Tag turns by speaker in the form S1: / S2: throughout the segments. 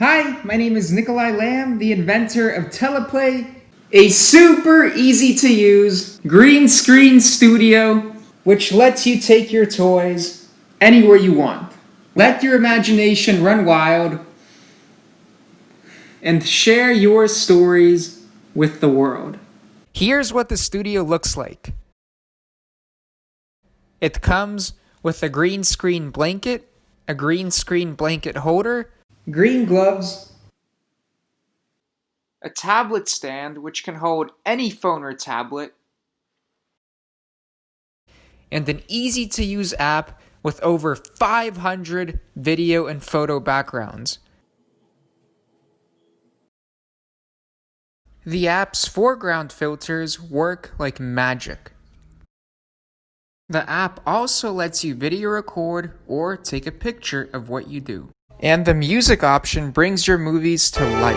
S1: Hi, my name is Nikolai Lamb, the inventor of Teleplay, a super easy to use green screen studio which lets you take your toys anywhere you want. Let your imagination run wild and share your stories with the world. Here's what the studio looks like. It comes with a green screen blanket, a green screen blanket holder, green gloves, a tablet stand which can hold any phone or tablet, and an easy-to-use app with over 500 video and photo backgrounds. The app's foreground filters work like magic. The app also lets you video record or take a picture of what you do. And the music option brings your movies to life.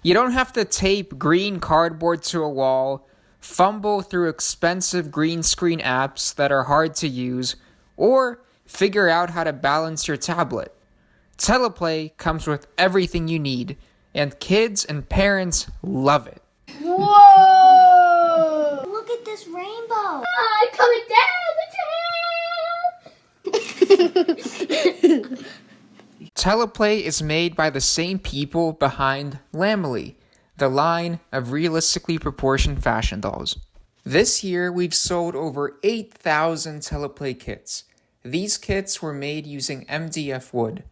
S1: You don't have to tape green cardboard to a wall, fumble through expensive green screen apps that are hard to use, or figure out how to balance your tablet. Teleplay comes with everything you need, and kids and parents love it.
S2: Whoa! Look at this rainbow!
S3: Coming down the trail!
S1: Teleplay is made by the same people behind Lamely, the line of realistically proportioned fashion dolls. This year, we've sold over 8,000 Teleplay kits. These kits were made using MDF wood.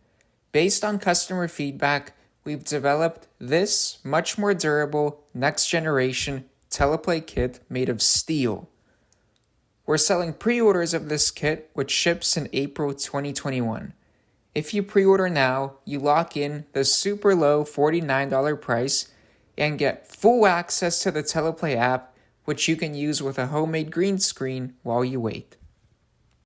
S1: Based on customer feedback, we've developed this much more durable, next-generation Teleplay kit made of steel. We're selling pre-orders of this kit, which ships in April 2021. If you pre-order now, you lock in the super low $49 price and get full access to the Teleplay app, which you can use with a homemade green screen while you wait.